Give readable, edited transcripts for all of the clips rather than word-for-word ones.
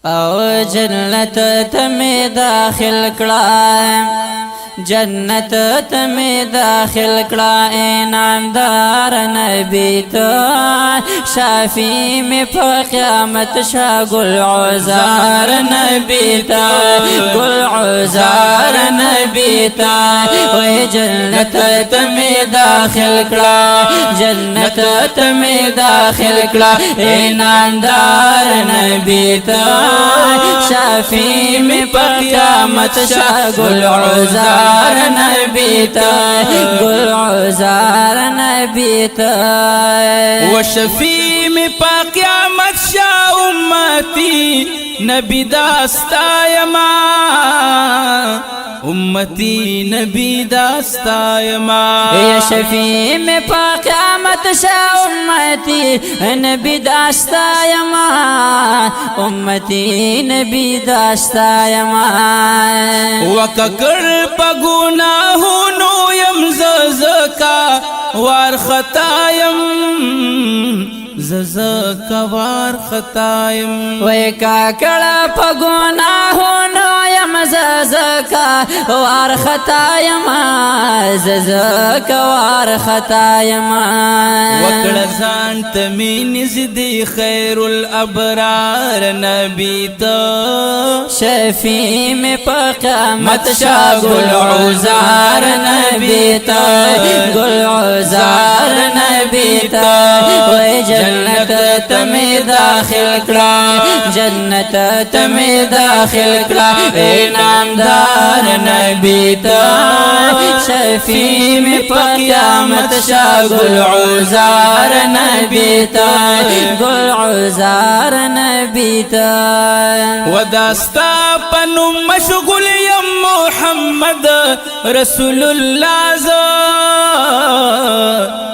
او جنت تمی داخل کړه جنت تمی داخل کړه انعامدار نبی ته شافی می په قیامت شا گل عزار نبی ته گل عزار نبی ته وې جنت تمی داخل کړه جنت تمی داخل کړه انعامدار نبی ته شافی می په قیامت شا گل عزار نبی تا گل عزار نبی تا و شفیع میں پا قیامت شاہ امتی نبی داستا یما امتی نبی داستا یما یا شفیع میں پا قیامت شاہ امتی نبی داستا یما امتی نبی داستا یما وککر پا گناہونو یم ززکا وار خطایم ززکا وار خطایم وی کاکڑا پا گناہونو یم ززکا وار خطایم ززکا وار خطایم وکڑا زانت مین زدی خیر الابرار نبی تا شفیع میں پا قیامت شا گل عزار نبی تا گل عزار نبی تا وی جنت تمی داخل کړه جنت تمی داخل کړه انعامدار نبی تا شفیع میں پا قیامت شا گل عزار نبی تا گل عزار نبی تا وداستا پنو مشغول یم محمد رسول اللہ ز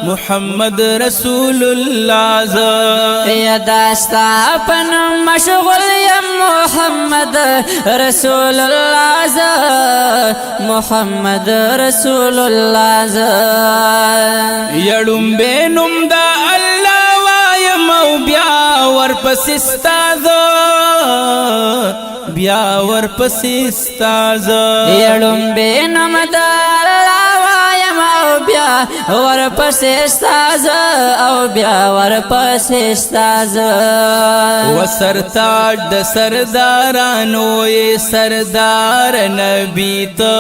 محمد رسول اللہ ز یا داستا پن مشغول یم محمد رسول اللہ ز محمد رسول اللہ ز یڑم بینم دا اللہ وایم او بیا ورپس استاذ بیا ورپس استاذ یڑم بینم دا اللہ وایم او بیا ورپس استاذ او بیا ورپس استاذ و سرتاج د سردارانو ای سردار نبی تا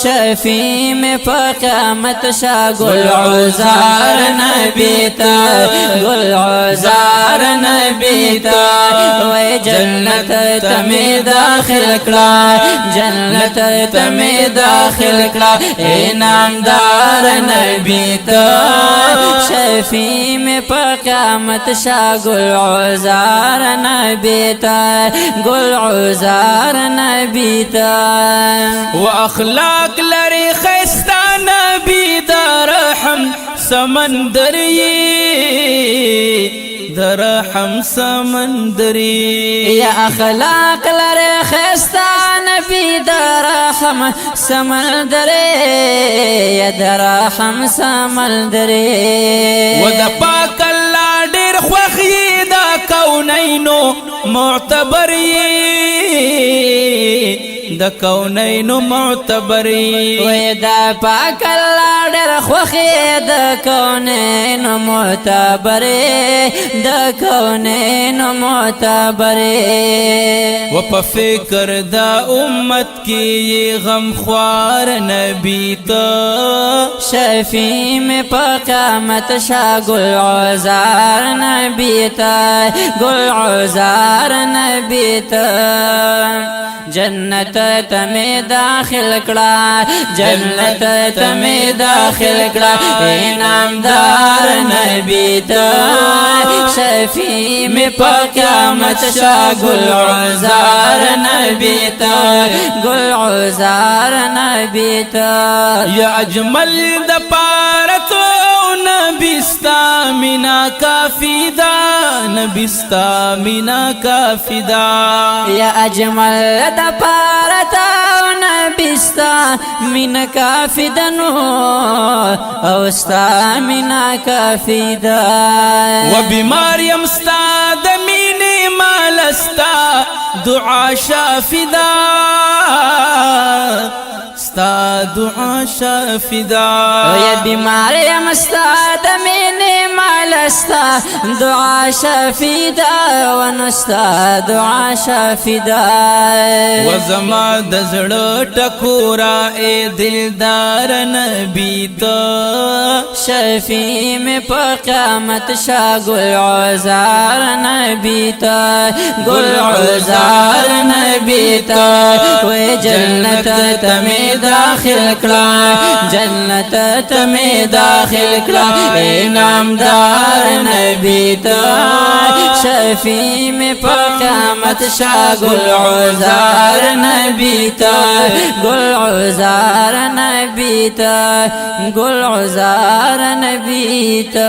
شفیع میں پا قیامت شا گل عزار نبی تا گل عزار نبی تا وی جنت تمی داخل کړه جنت تمی داخل کړه انعامدار نبی تا شفیع میں پا قیامت شا گل عزار نبی تا گل عزار نبی تا و اخلاق لري خستا نبی دا رحم سمندری در رحم سمندری یا اخلاق لرے خستا نبی در رحم سمندری یا در رحم سمندری و دا پاک اللہ دیر خوخی دا کونینو معتبری دا کونینو معتبری وی دا پاک اللہ ڈر خوخی دا کونین معتبری دا کونین معتبری و پا فکر دا امت کی یہ غم خوار نبی تا شفیع میں پا قیامت شا گل عزار نبی تا گل عزار نبی تا جنت تمی داخل کړه جنت تمی داخل کړه انعامدار نبی ته شفیع میں پا قیامت شا گل عزار نبی ته گل عزار نبی ته یا اجمل دا پارتو نبستا منا کافی دا نبستا منا کافی دا یا اجمل دا پارتا نبستا من کافی دنو اوستا من کافی دا و بیماریم ستا دمینی مالستا دعا شافی دا ستا دعا شافی دا یا بیمار یم ستا د مینې مالستا دعا شافی دا ونستا دعا شافی دا و زما د زړه ټکورا اے دلدار نبی ته شفیع میں پا قیامت شاہ گل عزار نبی تا گل عزار نبی تا وی جنت تمی داخل کلا جنت تمی داخل کلا انعامدار نبی تا شفیع میں پا قیامت شاہ گل عزار نبی تا گل عزار نبی تا گل عزار نبی تا